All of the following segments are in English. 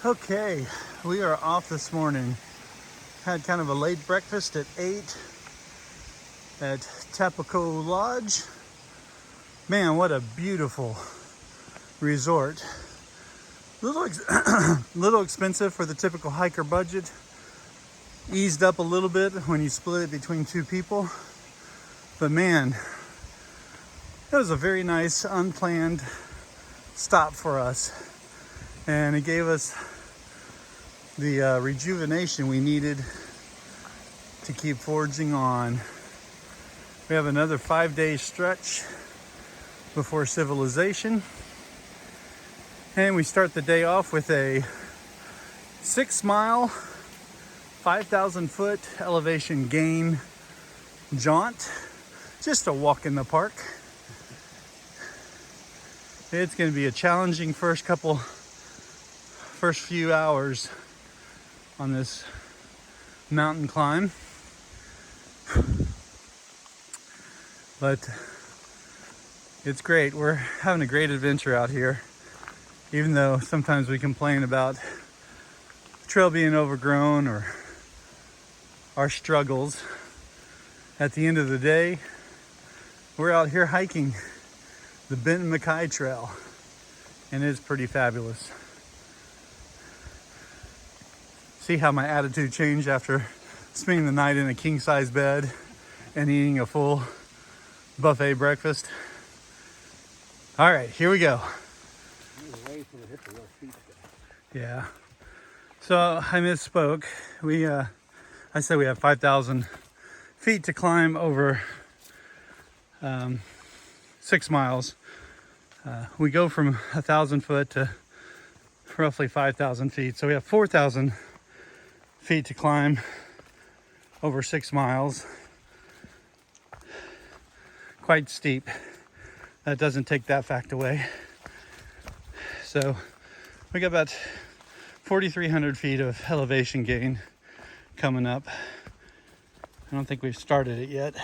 Okay, we are off this morning. Had kind of a late breakfast at 8 at Tapoco Lodge. Man, what a beautiful resort. Little expensive for the typical hiker budget. Eased up a little bit when you split it between two people. But man, it was a very nice unplanned stop for us. And it gave us the rejuvenation we needed to keep forging on. We have another 5-day stretch before civilization. And we start the day off with a 6-mile, 5,000 foot elevation gain jaunt. Just a walk in the park. It's going to be a challenging first few hours on this mountain climb. But it's great. We're having a great adventure out here. Even though sometimes we complain about the trail being overgrown or our struggles, at the end of the day, we're out here hiking the Benton Mackaye trail, and it's pretty fabulous. See how my attitude changed after spending the night in a king-size bed and eating a full buffet breakfast. All right, here we go. Yeah. So I misspoke. I said we have 5,000 feet to climb over 6 miles. We go from 1,000 foot to roughly 5,000 feet. So we have 4,000 feet to climb over 6 miles. Quite steep. That doesn't take that fact away. So we got about 4,300 feet of elevation gain coming up. I don't think we've started it yet.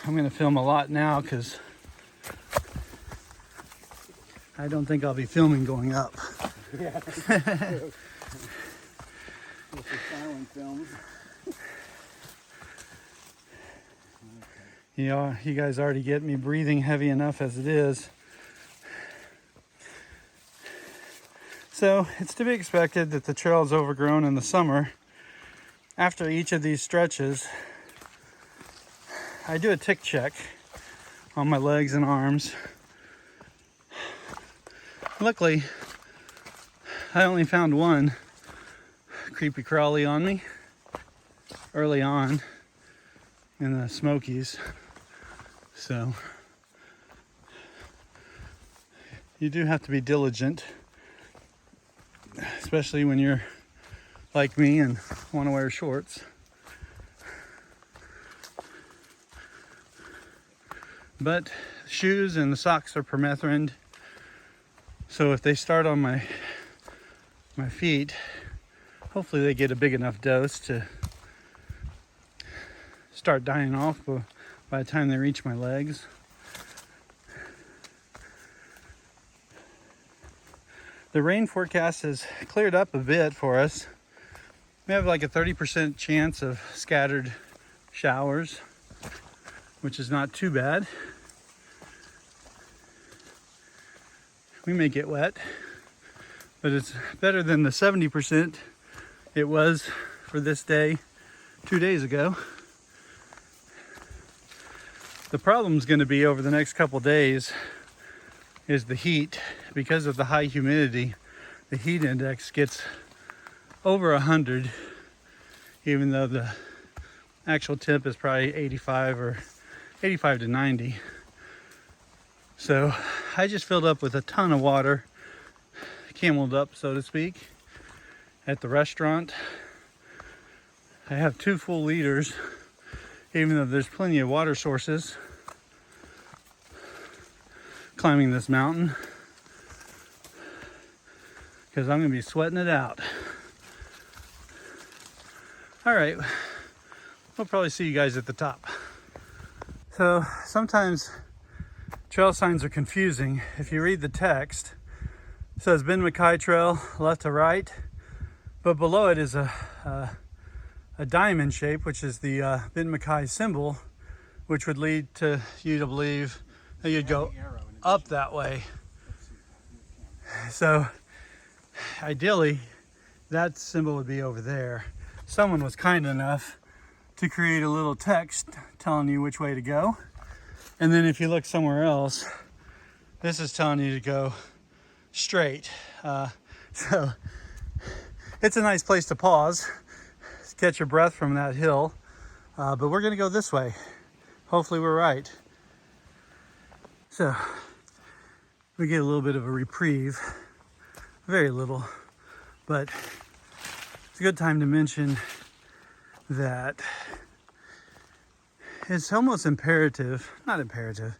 I'm going to film a lot now because I don't think I'll be filming going up. Yeah. It's the silent films. You know, you guys already get me breathing heavy enough as it is. So it's to be expected that the trail is overgrown in the summer. After each of these stretches, I do a tick check on my legs and arms. Luckily, I only found one creepy crawly on me early on in the Smokies. So you do have to be diligent, especially when you're like me and want to wear shorts. But shoes and the socks are permethrin, so if they start on my feet, hopefully they get a big enough dose to start dying off by the time they reach my legs. The rain forecast has cleared up a bit for us. We have like a 30% chance of scattered showers, which is not too bad. We may get wet, but it's better than the 70% it was for this day 2 days ago. The problem's going to be over the next couple days is the heat. Because of the high humidity, the heat index gets over 100, even though the actual temp is probably 85 or 85 to 90. So I just filled up with a ton of water, cameled up, so to speak, at the restaurant. I have 2 full liters, even though there's plenty of water sources climbing this mountain, because I'm going to be sweating it out. All right, we'll probably see you guys at the top. So sometimes trail signs are confusing. If you read the text, it says Benton Mackaye Trail, left to right, but below it is a diamond shape, which is the Benton Mackaye symbol, which would lead to you to believe that you'd go up that way. So ideally, that symbol would be over there. Someone was kind enough to create a little text telling you which way to go. And then if you look somewhere else, this is telling you to go straight. So it's a nice place to pause, catch your breath from that hill. But we're gonna go this way. Hopefully we're right. So we get a little bit of a reprieve, very little, but it's a good time to mention that it's almost imperative, not imperative,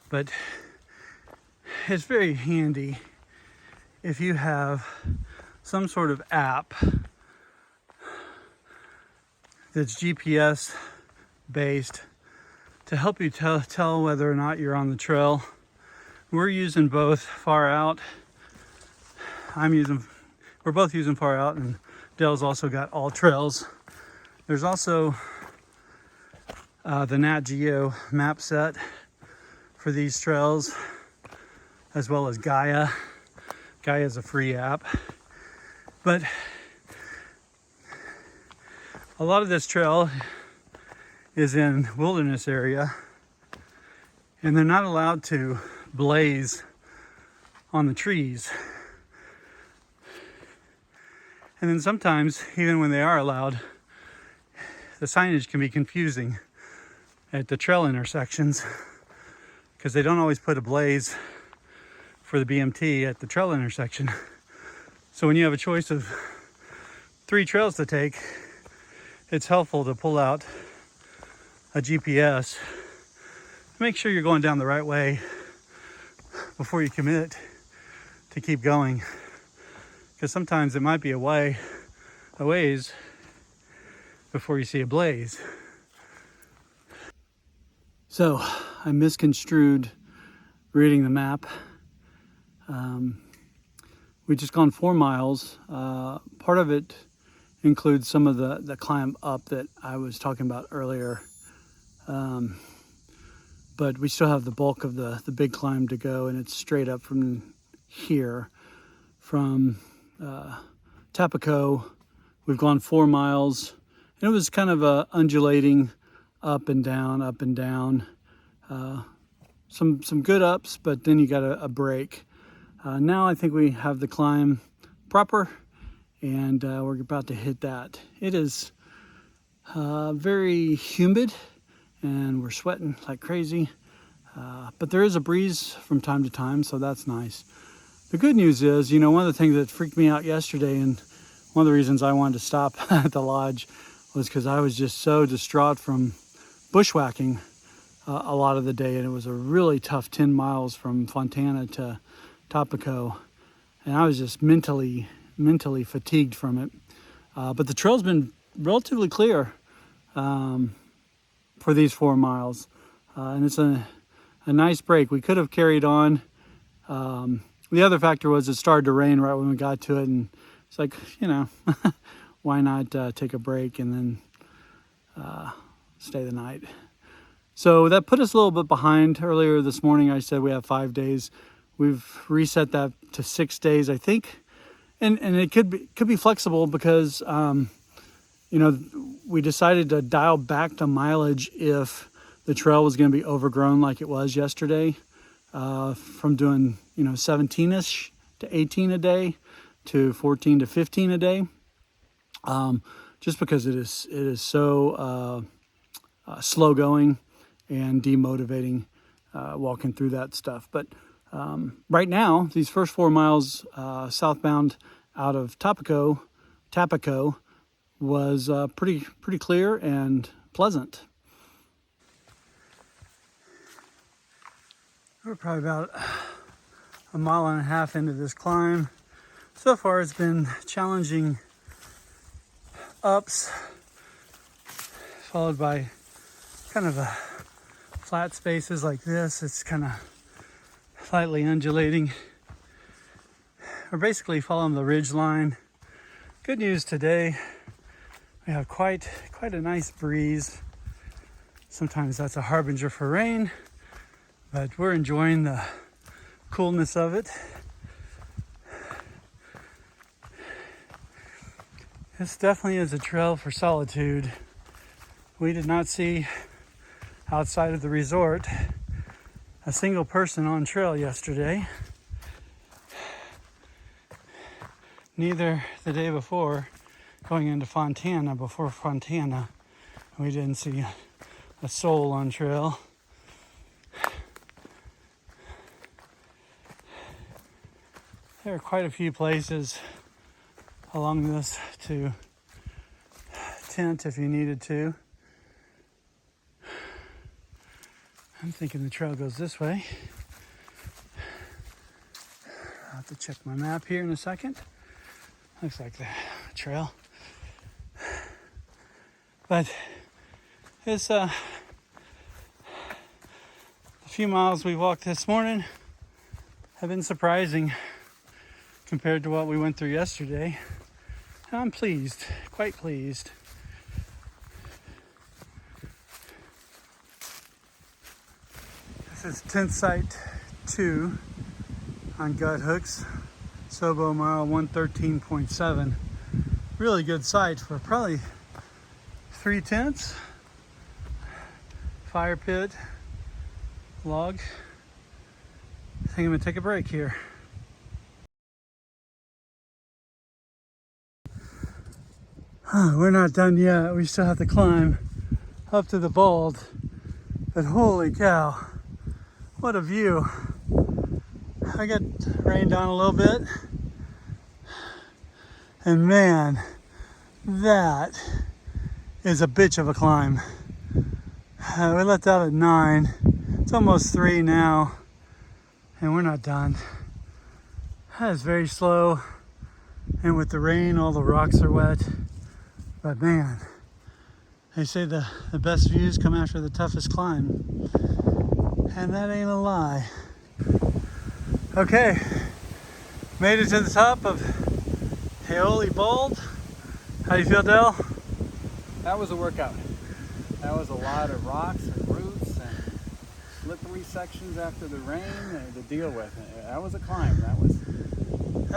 but it's very handy if you have some sort of app that's GPS based to help you tell whether or not you're on the trail. We're using both Far Out. We're both using Far Out, and Dale's also got All Trails. There's also the Nat Geo map set for these trails, as well as Gaia. Gaia is a free app. But a lot of this trail is in wilderness area, and they're not allowed to blaze on the trees. And then sometimes, even when they are allowed, the signage can be confusing at the trail intersections because they don't always put a blaze for the BMT at the trail intersection. So when you have a choice of 3 trails to take, it's helpful to pull out a GPS to make sure you're going down the right way before you commit to keep going. Because sometimes it might be a ways before you see a blaze. So I misconstrued reading the map. We just gone 4 miles. Part of it includes some of the climb up that I was talking about earlier. But we still have the bulk of the big climb to go, and it's straight up from here. From Tapoco, we've gone 4 miles, and it was kind of a undulating up and down, up and down. Some good ups, but then you got a break. Now I think we have the climb proper, and we're about to hit that. It is very humid, and we're sweating like crazy. But there is a breeze from time to time, so that's nice. The good news is, one of the things that freaked me out yesterday, and one of the reasons I wanted to stop at the lodge, was because I was just so distraught from bushwhacking a lot of the day, and it was a really tough 10 miles from Fontana to Tapoco, and I was just mentally fatigued from it. But the trail's been relatively clear for these 4 miles, and it's a nice break. We could have carried on. The other factor was it started to rain right when we got to it, and it's like, why not take a break and then stay the night? So that put us a little bit behind. Earlier this morning I said we have 5 days. We've reset that to 6 days, I think, and it could be flexible because we decided to dial back the mileage if the trail was going to be overgrown like it was yesterday, from doing 17ish to 18 a day to 14 to 15 a day, just because it is so slow going and demotivating walking through that stuff. But right now, these first 4 miles southbound out of Tapoco was pretty clear and pleasant. We're probably about 1.5 miles into this climb. So far it's been challenging ups, followed by kind of a flat spaces like this. It's kind of slightly undulating. We're basically following the ridge line. Good news today, we have quite a nice breeze. Sometimes that's a harbinger for rain, but we're enjoying the coolness of it. This definitely is a trail for solitude. We did not see, outside of the resort, a single person on trail yesterday. Neither the day before, going into Fontana, before Fontana, we didn't see a soul on trail. There are quite a few places along this to tent if you needed to. I'm thinking the trail goes this way. I'll have to check my map here in a second. Looks like the trail. But it's the few miles we walked this morning have been surprising compared to what we went through yesterday. And I'm pleased, quite pleased. This is tent site 2 on Gut Hooks, Sobo mile 113.7. Really good site for probably 3 tents, fire pit, log. I think I'm gonna take a break here. We're not done yet. We still have to climb up to the bald. But holy cow, what a view. I got rained on a little bit. And man, that is a bitch of a climb. We left out at 9. It's almost 3 now. And we're not done. That is very slow. And with the rain, all the rocks are wet. But man, they say the best views come after the toughest climb. And that ain't a lie. Okay, made it to the top of Haoli Bald. How do you feel, Dell? That was a workout. That was a lot of rocks and roots and slippery sections after the rain to deal with. That was a climb. That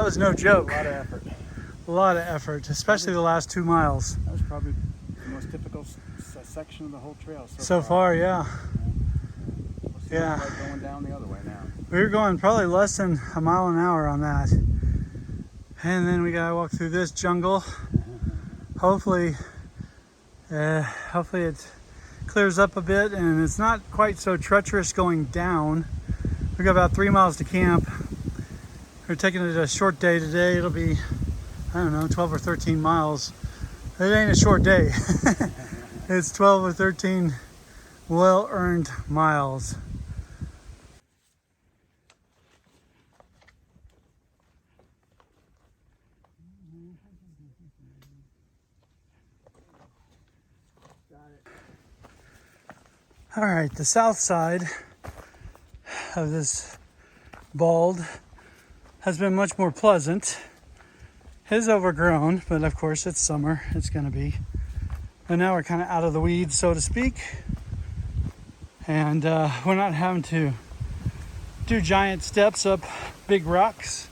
was no joke. A lot of effort. A lot of effort, especially the last 2 miles. That was probably the most difficult section of the whole trail so far. Yeah. We'll see Yeah. if we're going down the other way now. We were going probably less than a mile an hour on that. And then we gotta walk through this jungle. Hopefully it clears up a bit and it's not quite so treacherous going down. We got about 3 miles to camp. We're taking it a short day today. It'll be, I don't know, 12 or 13 miles. It ain't a short day. It's 12 or 13 well-earned miles. All right, the south side of this bald has been much more pleasant. It is overgrown, but of course it's summer, it's gonna be. But now we're kind of out of the weeds, so to speak. And we're not having to do giant steps up big rocks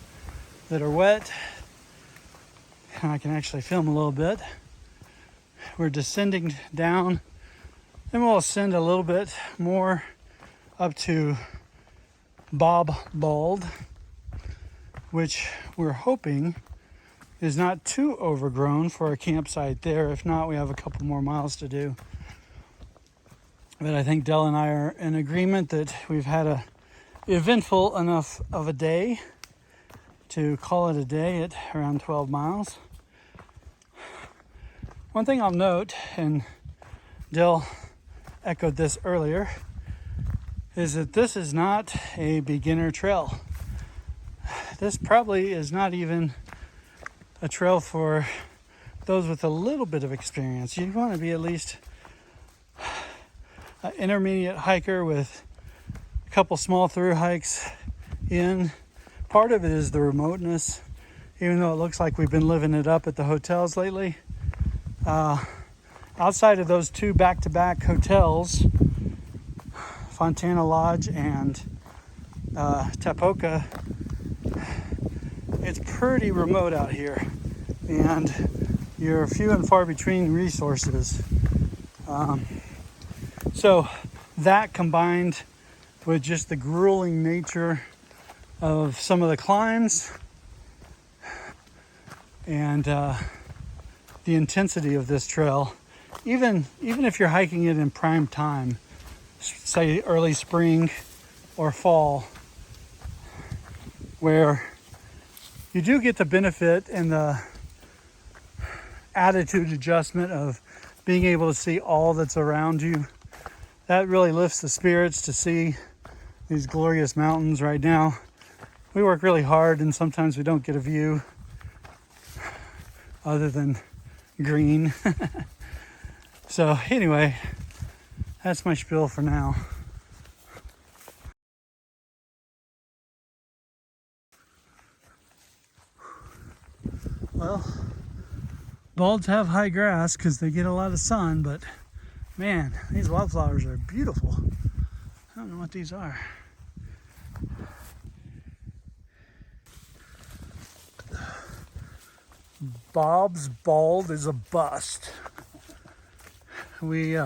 that are wet. And I can actually film a little bit. We're descending down. Then we'll ascend a little bit more up to Bob Bald, which we're hoping is not too overgrown for a campsite there. If not, we have a couple more miles to do. But I think Dell and I are in agreement that we've had a eventful enough of a day to call it a day at around 12 miles. One thing I'll note, and Dell echoed this earlier, is that this is not a beginner trail. This probably is not even a trail for those with a little bit of experience. You want to be at least an intermediate hiker with a couple small through hikes in. Part of it is the remoteness, even though it looks like we've been living it up at the hotels lately. Outside of those two back-to-back hotels, Fontana Lodge and Tapoco, it's pretty remote out here, and you're few and far between resources. So that combined with just the grueling nature of some of the climbs and the intensity of this trail, even if you're hiking it in prime time, say early spring or fall, where you do get the benefit and the attitude adjustment of being able to see all that's around you. That really lifts the spirits to see these glorious mountains. Right now we work really hard and sometimes we don't get a view other than green. So anyway, that's my spiel for now. Well, balds have high grass because they get a lot of sun, but man, these wildflowers are beautiful. I don't know what these are. Bob's bald is a bust. We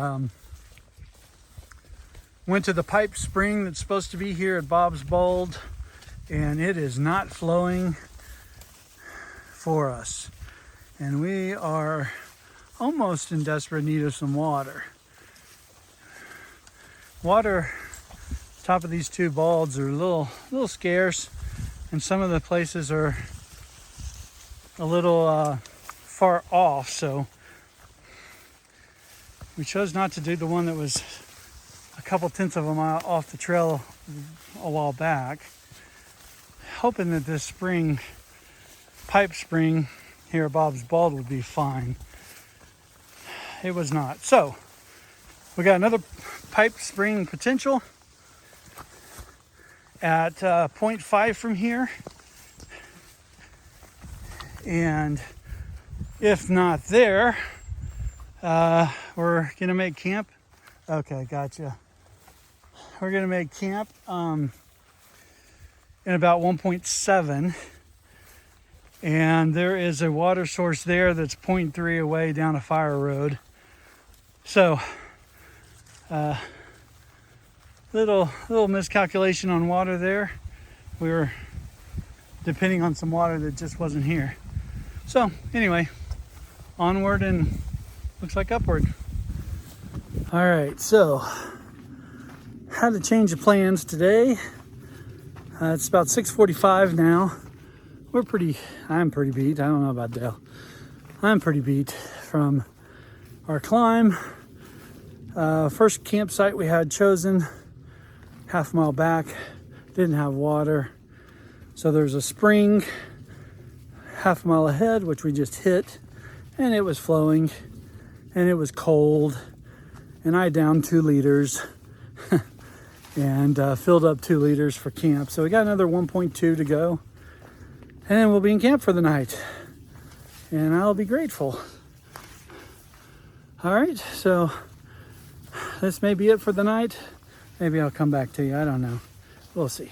went to the pipe spring that's supposed to be here at Bob's Bald, and it is not flowing for us. And we are almost in desperate need of some water. Water, top of these two balds are a little scarce, and some of the places are a little far off, so we chose not to do the one that was a couple tenths of a mile off the trail a while back, hoping that this spring, pipe spring here at Bob's Bald, would be fine. It was not. So we got another pipe spring potential at 0.5 from here, and if not there, we're gonna make camp. Okay, gotcha. We're gonna make camp in about 1.7, and there is a water source there that's 0.3 away down a fire road. So little miscalculation on water there. We were depending on some water that just wasn't here. So anyway, onward and looks like upward. All right, so had to change the plans today. It's about 6:45 now. I'm pretty beat. I don't know about Dale. I'm pretty beat from our climb. First campsite we had chosen, half a mile back, didn't have water. So there's a spring half a mile ahead, which we just hit, and it was flowing, and it was cold, and I downed 2 liters and filled up 2 liters for camp. So we got another 1.2 to go, and then we'll be in camp for the night, and I'll be grateful. All right, so this may be it for the night. Maybe I'll come back to you. I don't know. We'll see.